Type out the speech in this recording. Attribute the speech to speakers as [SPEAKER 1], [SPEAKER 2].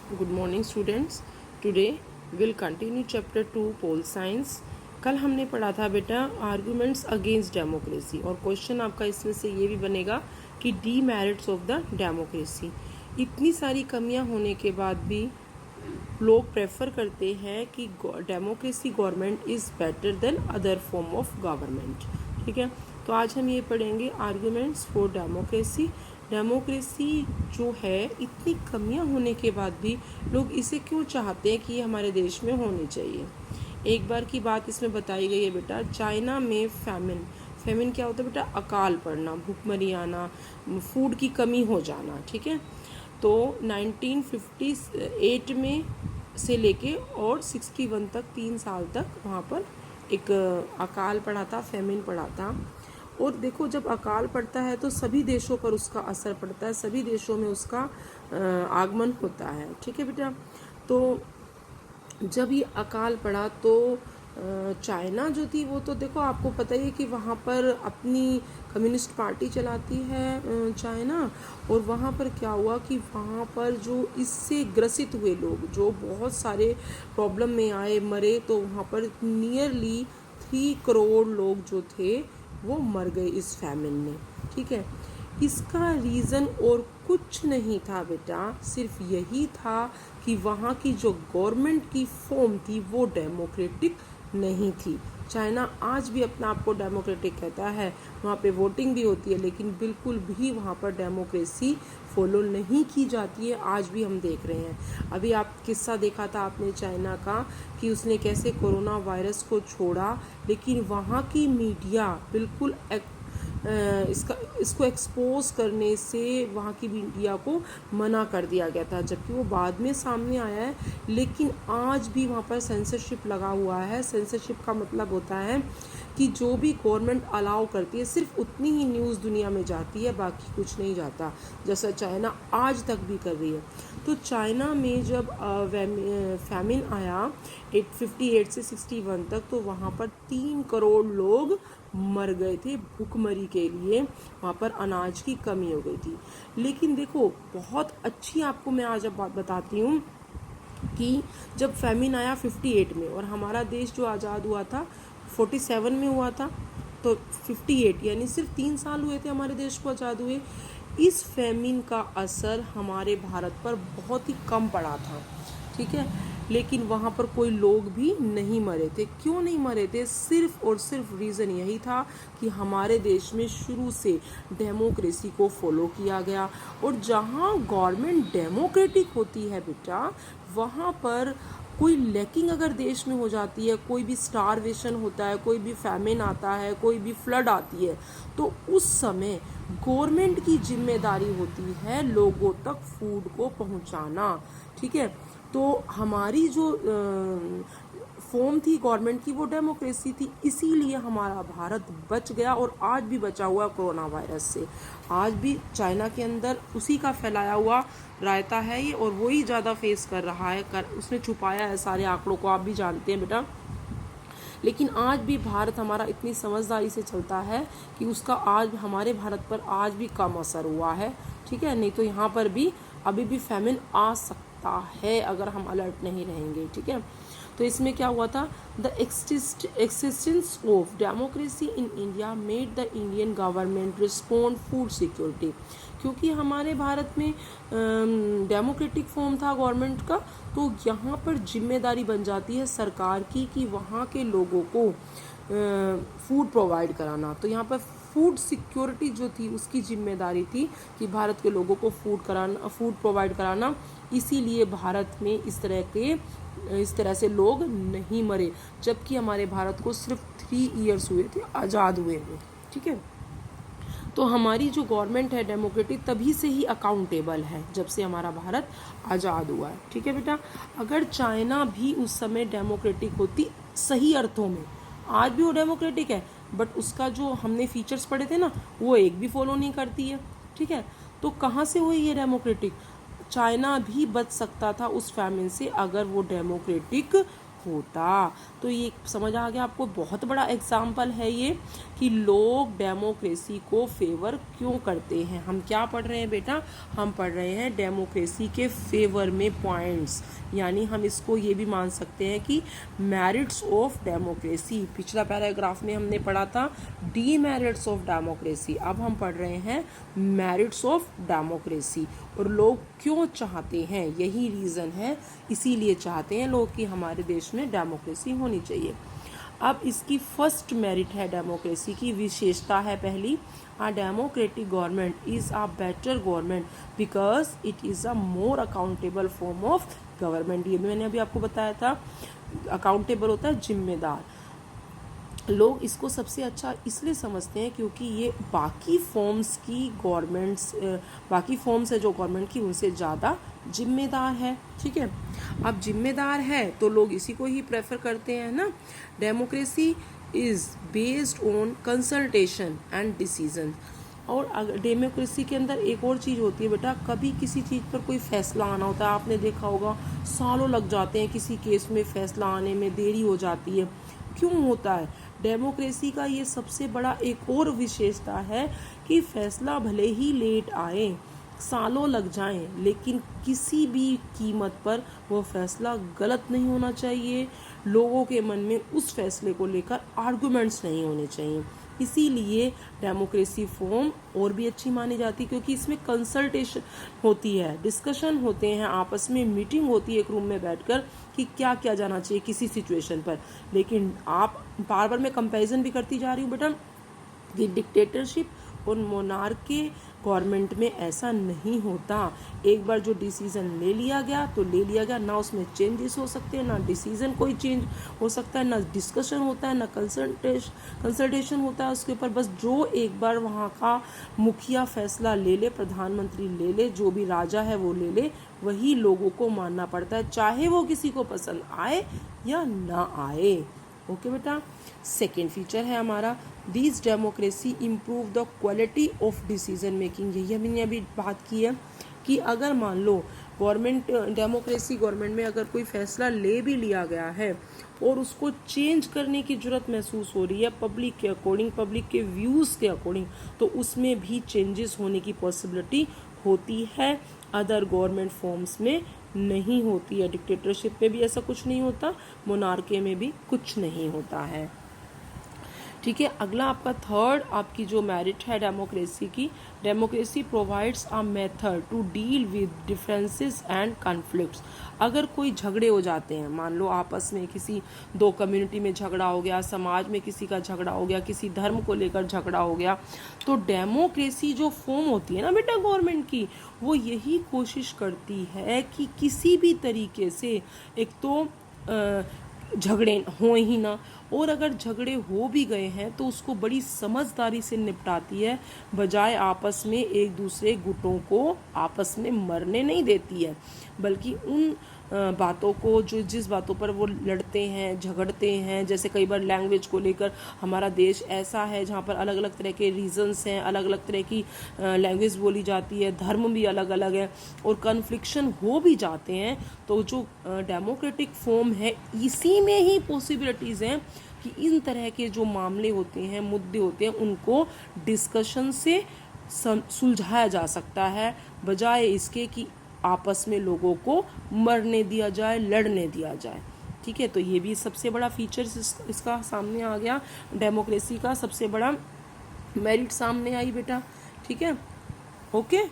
[SPEAKER 1] Good morning students. Today will continue chapter 2 pol science. कल हमने पढ़ा था बेटा आर्गूमेंट्स अगेंस्ट डेमोक्रेसी, और क्वेश्चन आपका इसमें से ये भी बनेगा कि डीमेरिट्स ऑफ द डेमोक्रेसी। इतनी सारी कमियां होने के बाद भी लोग प्रेफर करते हैं कि democracy government is better than other form of government. ठीक है, तो आज हम ये पढ़ेंगे आर्गूमेंट्स फॉर डेमोक्रेसी। डेमोक्रेसी जो है इतनी कमियां होने के बाद भी लोग इसे क्यों चाहते हैं कि ये हमारे देश में होनी चाहिए। एक बार की बात इसमें बताई गई है बेटा, चाइना में फेमिन क्या होता है बेटा? अकाल पड़ना, भूखमरी आना, फूड की कमी हो जाना। ठीक है, तो 1958 में से लेके और 61 तक 3 साल तक वहाँ पर एक अकाल पड़ा था, फेमिन पड़ा था। और देखो, जब अकाल पड़ता है तो सभी देशों पर उसका असर पड़ता है, सभी देशों में उसका आगमन होता है। ठीक है बेटा, तो जब ये अकाल पड़ा तो चाइना जो थी वो तो देखो आपको पता ही है कि वहाँ पर अपनी कम्युनिस्ट पार्टी चलाती है चाइना। और वहाँ पर क्या हुआ कि वहाँ पर जो इससे ग्रसित हुए लोग, जो बहुत सारे प्रॉब्लम में आए, मरे, तो वहाँ पर नियरली 3 करोड़ लोग जो थे वो मर गए इस फैमिन में। ठीक है, इसका रीज़न और कुछ नहीं था बेटा, सिर्फ यही था कि वहाँ की जो गवर्नमेंट की फॉर्म थी वो डेमोक्रेटिक नहीं थी। चाइना आज भी अपना आप को डेमोक्रेटिक कहता है, वहाँ पे वोटिंग भी होती है, लेकिन बिल्कुल भी वहाँ पर डेमोक्रेसी फॉलो नहीं की जाती है। आज भी हम देख रहे हैं। अभी आप किस्सा देखा था आपने चाइना का कि उसने कैसे कोरोना वायरस को छोड़ा, लेकिन वहाँ की मीडिया बिल्कुल इसको एक्सपोज करने से वहाँ की मीडिया को मना कर दिया गया था, जबकि वो बाद में सामने आया है। लेकिन आज भी वहाँ पर सेंसरशिप लगा हुआ है। सेंसरशिप का मतलब होता है कि जो भी गवर्नमेंट अलाउ करती है सिर्फ उतनी ही न्यूज़ दुनिया में जाती है, बाकी कुछ नहीं जाता, जैसा चाइना आज तक भी कर रही है। तो चाइना में जब फैमिन आया 858 से 61 तक, तो वहाँ पर 3 करोड़ लोग मर गए थे भूखमरी के लिए। वहाँ पर अनाज की कमी हो गई थी। लेकिन देखो, बहुत अच्छी आपको मैं आज अब बात बताती हूँ कि जब फैमिन आया 58 में, और हमारा देश जो आज़ाद हुआ था 47 में हुआ था, तो 58 यानी सिर्फ 3 साल हुए थे हमारे देश को आज़ाद हुए। इस फैमिन का असर हमारे भारत पर बहुत ही कम पड़ा था। ठीक है, लेकिन वहाँ पर कोई लोग भी नहीं मरे थे। क्यों नहीं मरे थे? सिर्फ और सिर्फ रीज़न यही था कि हमारे देश में शुरू से डेमोक्रेसी को फॉलो किया गया। और जहाँ गवर्नमेंट डेमोक्रेटिक होती है बेटा, वहाँ पर कोई लैकिंग अगर देश में हो जाती है, कोई भी स्टारवेशन होता है, कोई भी फैमिन आता है, कोई भी फ्लड आती है, तो उस समय गवर्नमेंट की जिम्मेदारी होती है लोगों तक फूड को पहुंचाना। ठीक है, तो हमारी जो फॉर्म थी गवर्नमेंट की वो डेमोक्रेसी थी, इसीलिए हमारा भारत बच गया और आज भी बचा हुआ कोरोना वायरस से। आज भी चाइना के अंदर उसी का फैलाया हुआ रायता है ये, और वही ज़्यादा फेस कर रहा है, उसने छुपाया है सारे आंकड़ों को, आप भी जानते हैं बेटा। लेकिन आज भी भारत हमारा इतनी समझदारी से चलता है कि उसका आज हमारे भारत पर आज भी कम असर हुआ है। ठीक है, नहीं तो यहाँ पर भी अभी भी फैमिन आ सकता है अगर हम अलर्ट नहीं रहेंगे। ठीक है, तो इसमें क्या हुआ था? The existence of democracy in India made the Indian government respond food security. क्योंकि हमारे भारत में डेमोक्रेटिक फॉर्म था गवर्नमेंट का, तो यहाँ पर जिम्मेदारी बन जाती है सरकार की कि वहाँ के लोगों को फूड प्रोवाइड कराना। तो यहाँ पर फूड सिक्योरिटी जो थी उसकी जिम्मेदारी थी कि भारत के लोगों को फूड प्रोवाइड कराना। इसीलिए भारत में इस तरह से लोग नहीं मरे, जबकि हमारे भारत को सिर्फ 3 इयर्स हुए थे आज़ाद हुए हुए। ठीक है, तो हमारी जो गवर्नमेंट है डेमोक्रेटिक तभी से ही अकाउंटेबल है, जब से हमारा भारत आज़ाद हुआ है। ठीक है बेटा, अगर चाइना भी उस समय डेमोक्रेटिक होती सही अर्थों में, आज भी वो डेमोक्रेटिक है, बट उसका जो हमने फीचर्स पढ़े थे ना, वो एक भी फॉलो नहीं करती है। ठीक है, तो कहाँ से हुई ये डेमोक्रेटिक? चाइना भी बच सकता था उस फैमिन से अगर वो डेमोक्रेटिक होता। तो ये समझ आ गया आपको, बहुत बड़ा एग्जाम्पल है ये कि लोग डेमोक्रेसी को फेवर क्यों करते हैं। हम क्या पढ़ रहे हैं बेटा, हम पढ़ रहे हैं डेमोक्रेसी के फेवर में पॉइंट्स, यानी हम इसको ये भी मान सकते हैं कि मेरिट्स ऑफ डेमोक्रेसी। पिछला पैराग्राफ में हमने पढ़ा था डीमेरिट्स ऑफ डेमोक्रेसी, अब हम पढ़ रहे हैं मेरिट्स ऑफ डेमोक्रेसी। और लोग क्यों चाहते हैं, यही रीज़न है, इसीलिए चाहते हैं लोग कि हमारे देश में डेमोक्रेसी होनी चाहिए। अब इसकी फर्स्ट मेरिट है डेमोक्रेसी की, विशेषता है पहली, a democratic government is a better government because it is a more accountable form of government. ये मैंने अभी आपको बताया था, अकाउंटेबल होता है जिम्मेदार। लोग इसको सबसे अच्छा इसलिए समझते हैं क्योंकि ये बाकी फॉर्म्स की गवर्नमेंट्स, बाकी फॉर्म्स है जो गवर्नमेंट की, उनसे ज़्यादा जिम्मेदार है। ठीक है, अब जिम्मेदार है तो लोग इसी को ही प्रेफर करते हैं ना। Democracy is based on consultation and decision. और अगर डेमोक्रेसी के अंदर एक और चीज़ होती है बेटा, कभी किसी चीज़ पर कोई फैसला आना होता है, आपने देखा होगा सालों लग जाते हैं किसी केस में, फैसला आने में देरी हो जाती है, क्यों होता है। डेमोक्रेसी का ये सबसे बड़ा एक और विशेषता है कि फैसला भले ही लेट आए, सालों लग जाएं, लेकिन किसी भी कीमत पर वो फैसला गलत नहीं होना चाहिए। लोगों के मन में उस फैसले को लेकर आर्गुमेंट्स नहीं होने चाहिए। इसीलिए डेमोक्रेसी फॉर्म और भी अच्छी मानी जाती है क्योंकि इसमें कंसल्टेशन होती है, डिस्कशन होते हैं, आपस में मीटिंग होती है एक रूम में बैठकर कि क्या किया जाना चाहिए किसी सिचुएशन पर। लेकिन आप बार बार मैं कंपैरिजन भी करती जा रही हूँ बेटा कि डिक्टेटरशिप और मोनार्की गवर्नमेंट में ऐसा नहीं होता। एक बार जो डिसीज़न ले लिया गया तो ले लिया गया, ना उसमें चेंजेस हो सकते हैं, ना डिसीज़न कोई चेंज हो सकता है, ना डिस्कशन होता है, ना कंसल्टेशन होता है उसके ऊपर। बस जो एक बार वहाँ का मुखिया फैसला ले ले, प्रधानमंत्री ले ले, जो भी राजा है वो ले ले, वही लोगों को मानना पड़ता है, चाहे वो किसी को पसंद आए या ना आए। ओके बेटा, सेकेंड फीचर है हमारा this democracy improve the quality of decision making. यही हमने अभी बात की है कि अगर मान लो गवर्नमेंट, डेमोक्रेसी गवर्नमेंट में अगर कोई फैसला ले भी लिया गया है और उसको चेंज करने की जरूरत महसूस हो रही है पब्लिक के अकॉर्डिंग, पब्लिक के व्यूज़ के अकॉर्डिंग, तो उसमें भी चेंजेस होने की पॉसिबिलिटी होती है। अदर गवर्नमेंट फॉर्म्स में नहीं होती है। डिक्टेटरशिप में भी ऐसा कुछ नहीं होता, मोनार्की में भी कुछ नहीं होता है। ठीक है, अगला आपका थर्ड आपकी जो मेरिट है डेमोक्रेसी की, democracy provides a method to deal with differences and conflicts. अगर कोई झगड़े हो जाते हैं, मान लो आपस में किसी दो कम्युनिटी में झगड़ा हो गया, समाज में किसी का झगड़ा हो गया, किसी धर्म को लेकर झगड़ा हो गया, तो डेमोक्रेसी जो फॉर्म होती है ना बेटा गवर्नमेंट की, वो यही कोशिश करती है कि किसी भी तरीके से एक तो झगड़े हो ही ना, और अगर झगड़े हो भी गए हैं तो उसको बड़ी समझदारी से निपटाती है, बजाय आपस में एक दूसरे गुटों को आपस में मरने नहीं देती है, बल्कि उन बातों को जो जिस बातों पर वो लड़ते हैं, झगड़ते हैं, जैसे कई बार लैंग्वेज को लेकर हमारा देश ऐसा है जहाँ पर अलग अलग तरह के रीजन्स हैं, अलग अलग तरह की लैंग्वेज बोली जाती है, धर्म भी अलग अलग है और कन्फ्लिक्शन हो भी जाते हैं, तो जो डेमोक्रेटिक फॉर्म है इसी में ही पॉसिबिलिटीज़ हैं कि इन तरह के जो मामले होते हैं, मुद्दे होते हैं, उनको डिस्कशन से सुलझाया जा सकता है, बजाय इसके कि आपस में लोगों को मरने दिया जाए, लड़ने दिया जाए। ठीक है, तो ये भी सबसे बड़ा फीचर्स इसका सामने आ गया, डेमोक्रेसी का सबसे बड़ा मेरिट सामने आई बेटा। ठीक है, ओके।